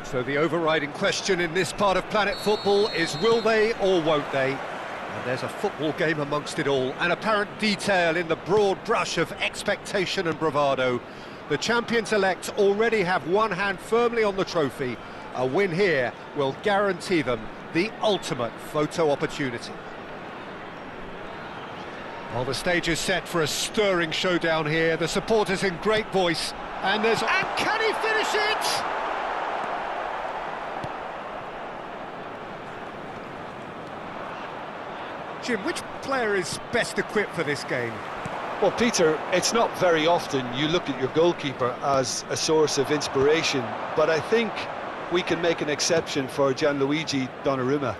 So the overriding question in this part of Planet Football is will they or won't they? And there's a football game amongst it all, an apparent detail in the broad brush of expectation and bravado. The champions-elect already have one hand firmly on the trophy. A win here will guarantee them the ultimate photo opportunity. Well, the stage is set for a stirring showdown here. The supporters in great voice, and can he finish it? Jim, which player is best equipped for this game? Well, Peter, it's not very often you look at your goalkeeper as a source of inspiration, but I think we can make an exception for Gianluigi Donnarumma.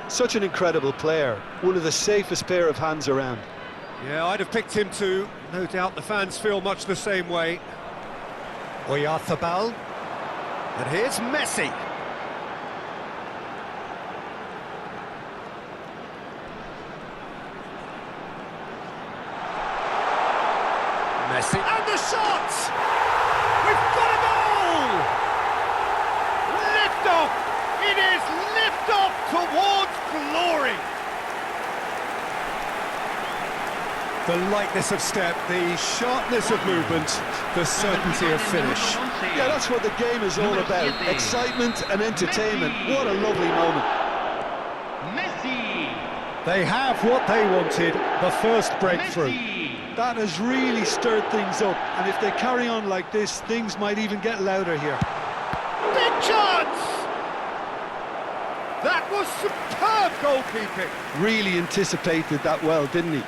Such an incredible player, one of the safest pair of hands around. Yeah, I'd have picked him too. No doubt the fans feel much the same way. Oyarzabal. And here's Messi. Messi. And the shot! We've got a goal! Lift off! It is lift off towards glory! The lightness of step, the sharpness of movement, the certainty of finish. Yeah, that's what the game is all about. Excitement and entertainment. What a lovely moment. Messi. They have what they wanted, the first breakthrough. That has really stirred things up, and if they carry on like this, things might even get louder here. Big chance! That was superb goalkeeping. Really anticipated that well, didn't he?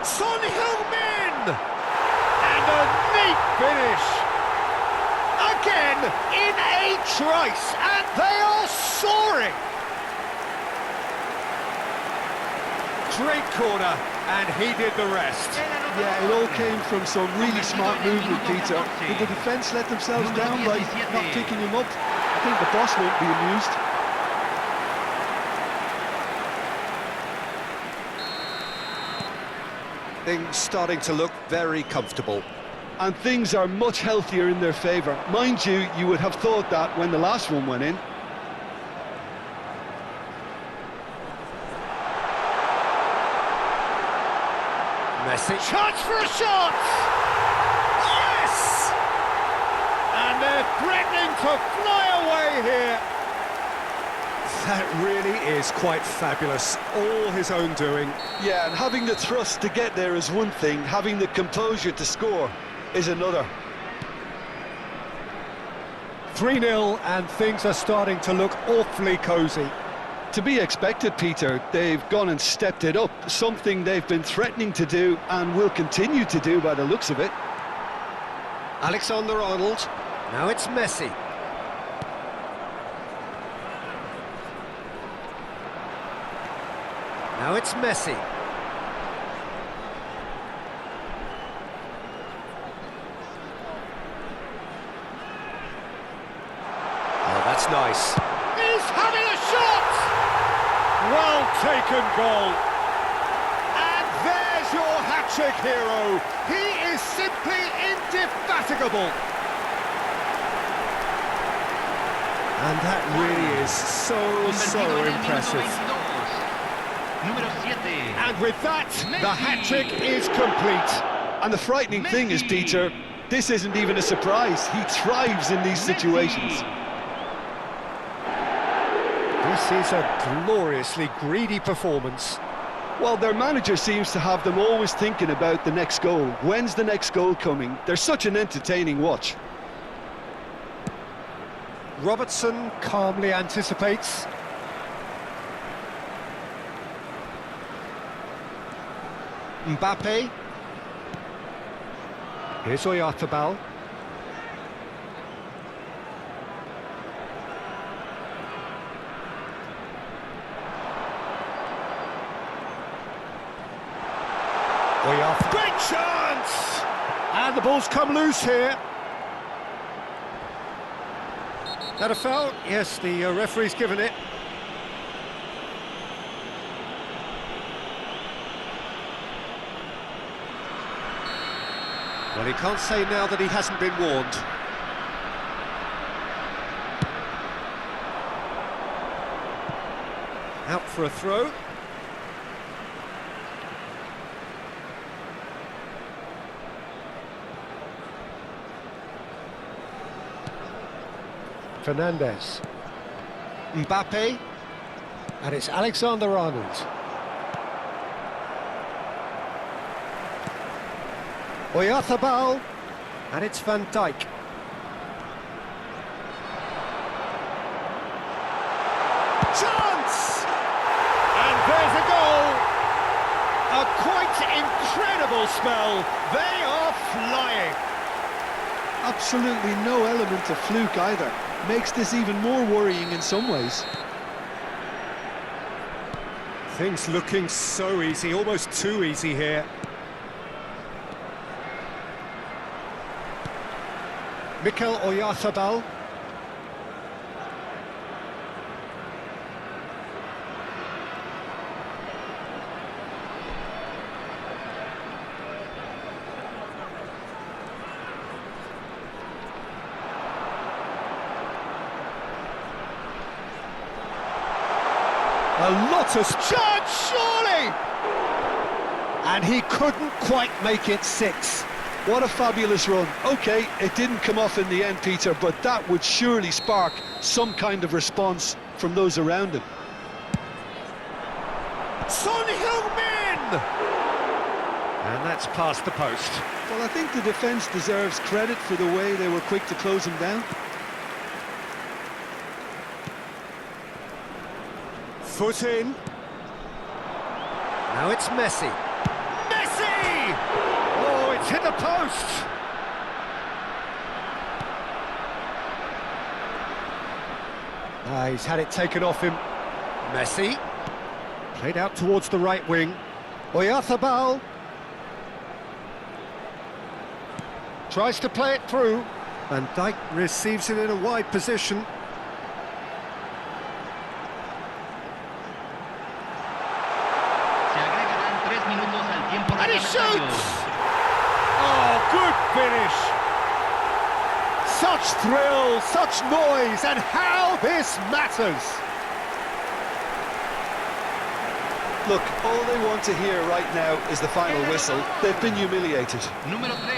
Son Heung-min! And a neat finish. Again, in a trice, and they are soaring. Great corner, and he did the rest. Yeah, it all came from some really smart movement, Peter. Did the defence let themselves down by not picking him up? I think the boss won't be amused. Things starting to look very comfortable. And things are much healthier in their favour. Mind you, you would have thought that when the last one went in. Messi. Chance for a shot! Yes! And they're threatening to fly away here. That really is quite fabulous. All his own doing. Yeah, and having the thrust to get there is one thing. Having the composure to score is another. 3-0, and things are starting to look awfully cosy. To be expected, Peter. They've gone and stepped it up, something they've been threatening to do and will continue to do by the looks of it. Alexander-Arnold, now it's Messi. Now it's Messi. Oh, that's nice. He's having a shot! Well taken goal. And there's your hat-trick hero. He is simply indefatigable. And that really is so impressive. And with that, the hat-trick is complete. And the frightening thing is, Peter, this isn't even a surprise. He thrives in these situations. This is a gloriously greedy performance. Well, their manager seems to have them always thinking about the next goal. When's the next goal coming? They're such an entertaining watch. Robertson calmly anticipates. Mbappé. Here's Oyarzabal. Great chance! And the ball's come loose here. That a foul? Yes, the referee's given it. Well, he can't say now that he hasn't been warned. Out for a throw. Fernandez. Mbappé. And it's Alexander-Arnold. Oyarzabal. And it's Van Dijk. Chance! And there's a goal! A quite incredible spell. They are flying. Absolutely no element of fluke either. Makes this even more worrying in some ways. Things looking so easy, almost too easy here. Mikel Oyarzabal. A lot of chance, surely! And he couldn't quite make it 6. What a fabulous run. OK, it didn't come off in the end, Peter, but that would surely spark some kind of response from those around him. Son Heung-min! And that's past the post. Well, I think the defence deserves credit for the way they were quick to close him down. Foot in. Now it's Messi. Messi! Oh, it's hit the post. He's had it taken off him. Messi. Played out towards the right wing. Oyarzabal. Tries to play it through. Van Dijk receives it in a wide position. And he shoots! Oh, good finish! Such thrill, such noise, and how this matters! Look, all they want to hear right now is the final whistle. They've been humiliated. Número 3.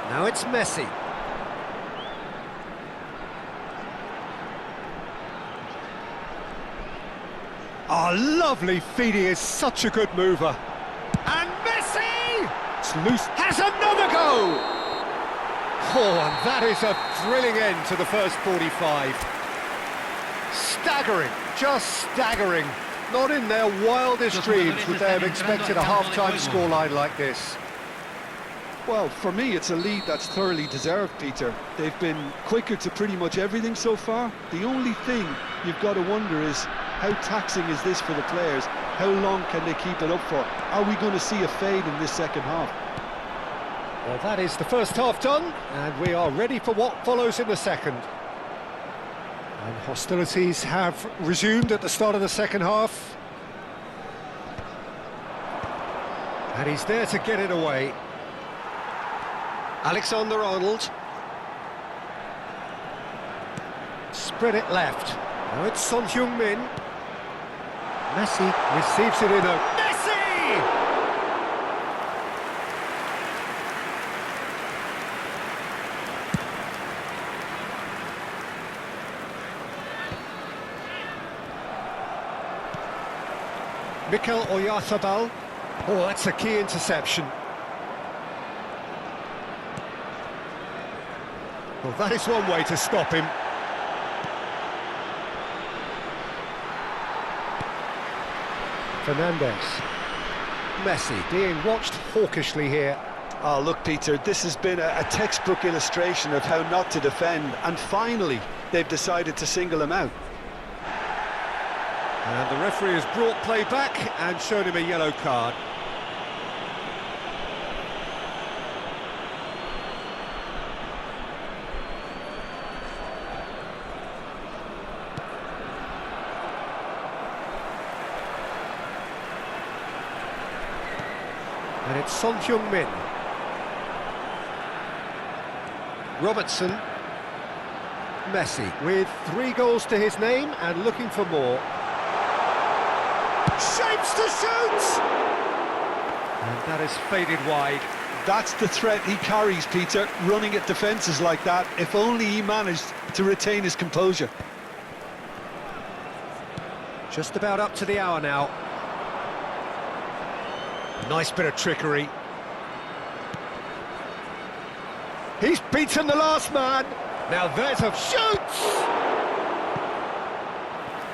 Now it's Messi. Oh, lovely feed, he is such a good mover. And Messi! It's loose, has another go! Oh, and that is a thrilling end to the first 45. Staggering, just staggering. Not in their wildest dreams would they have expected a half-time scoreline like this. Well, for me, it's a lead that's thoroughly deserved, Peter. They've been quicker to pretty much everything so far. The only thing you've got to wonder is, how taxing is this for the players? How long can they keep it up for? Are we going to see a fade in this second half? Well, that is the first half done, and we are ready for what follows in the second. And hostilities have resumed at the start of the second half. And he's there to get it away. Alexander-Arnold. Spread it left. Now it's Son Heung-min. Messi receives it in a... Messi! Mikel Oyarzabal. Oh, that's a key interception. Well, that is one way to stop him. Fernandez. Messi being watched hawkishly here. Oh, look, Peter, this has been a textbook illustration of how not to defend, and finally they've decided to single him out. And the referee has brought play back and shown him a yellow card. And it's Heung-min. Robertson. Messi with 3 goals to his name and looking for more. Shapes to shoot! And that is faded wide. That's the threat he carries, Peter, running at defences like that. If only he managed to retain his composure. Just about up to the hour now. Nice bit of trickery. He's beaten the last man. Now there's a shoot!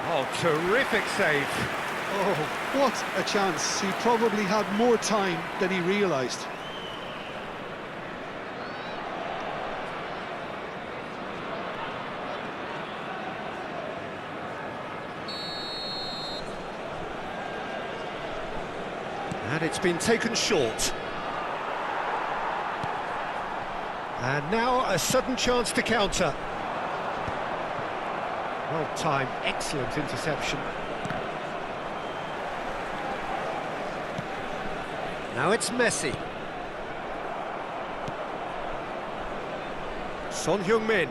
Oh, terrific save. Oh, what a chance. He probably had more time than he realised. And it's been taken short. And now a sudden chance to counter. Well timed, excellent interception. Now it's Messi. Heung-min.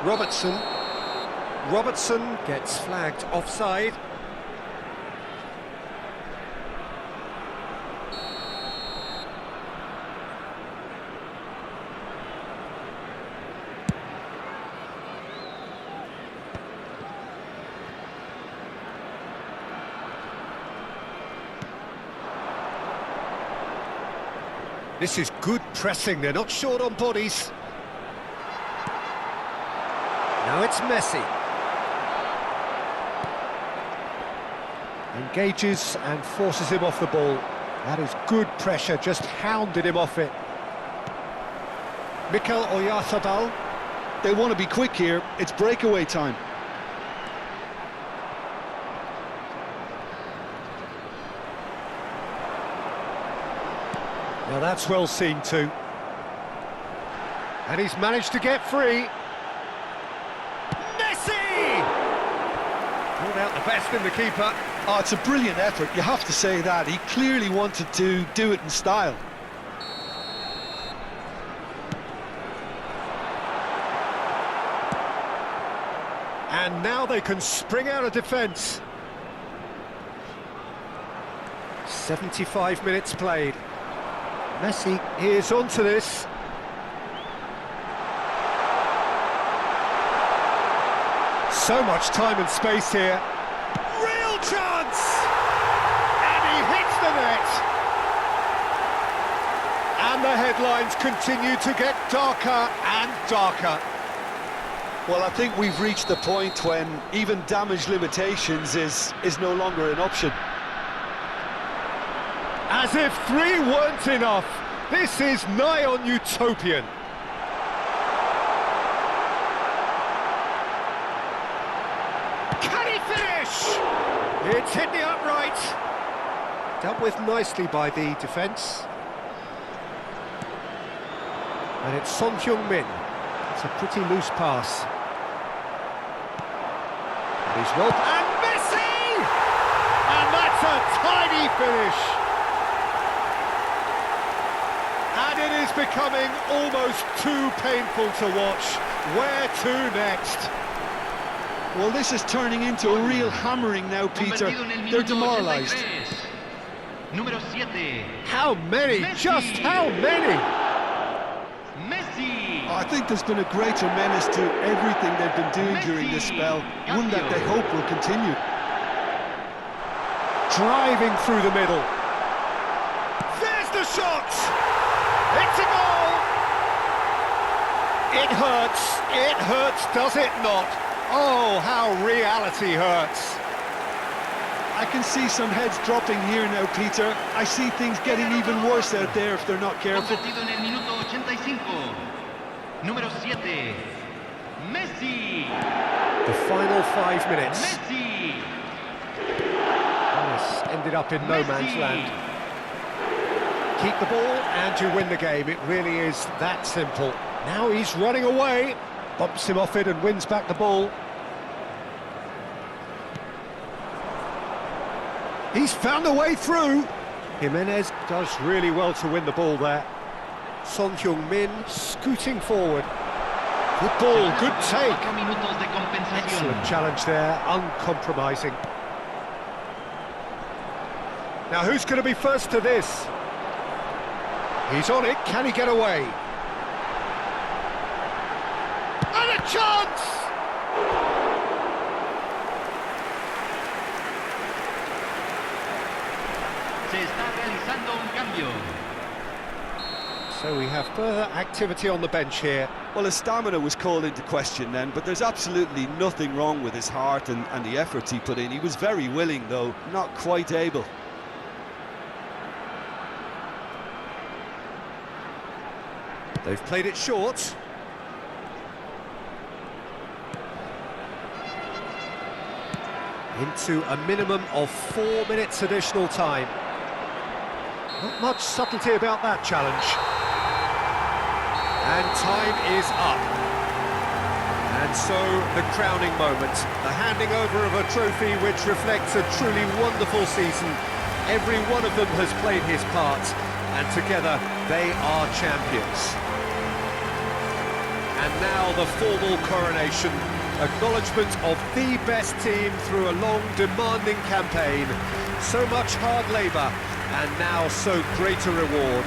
Robertson. Robertson gets flagged offside. This is good pressing, they're not short on bodies. Now it's Messi. Engages and forces him off the ball. That is good pressure, just hounded him off it. Mikel Oyarzabal. They want to be quick here, it's breakaway time. Now that's well seen too. And he's managed to get free. Messi! Pulled out the best in the keeper. Oh, it's a brilliant effort, you have to say that. He clearly wanted to do it in style. And now they can spring out of defence. 75 minutes played. Messi is onto this. So much time and space here. Real chance! And he hits the net. And the headlines continue to get darker and darker. Well, I think we've reached the point when even damage limitations is no longer an option. As if 3 weren't enough, this is nigh on utopian. Can he finish? It's hit the upright. Dealt with nicely by the defence. And it's Heung-min. It's a pretty loose pass. And he's well... And Messi! And that's a tiny finish. And it is becoming almost too painful to watch. Where to next? Well, this is turning into a real hammering now, Peter. They're demoralised. How many? Just how many? Oh, I think there's been a greater menace to everything they've been doing during this spell, one that they hope will continue. Driving through the middle. There's the shot! It's a goal! It hurts, does it not? Oh, how reality hurts. I can see some heads dropping here now, Peter. I see things getting even worse out there if they're not careful. Número 7, Messi. The final 5 minutes. Messi. This ended up in no man's land. Keep the ball and you win the game. It really is that simple. Now he's running away, bumps him off it and wins back the ball. He's found a way through. Jimenez does really well to win the ball there. Heung-min scooting forward. Good ball, good take. Excellent challenge there, uncompromising. Now who's going to be first to this? He's on it, can he get away? And a chance! Se está realizando un cambio. So we have further activity on the bench here. Well, his stamina was called into question then, but there's absolutely nothing wrong with his heart and the efforts he put in. He was very willing, though, not quite able. They've played it short. Into a minimum of 4 minutes additional time. Not much subtlety about that challenge. And time is up. And so, the crowning moment. The handing over of a trophy which reflects a truly wonderful season. Every one of them has played his part, and together they are champions. And now the formal coronation. Acknowledgement of the best team through a long, demanding campaign. So much hard labour, and now so great a reward.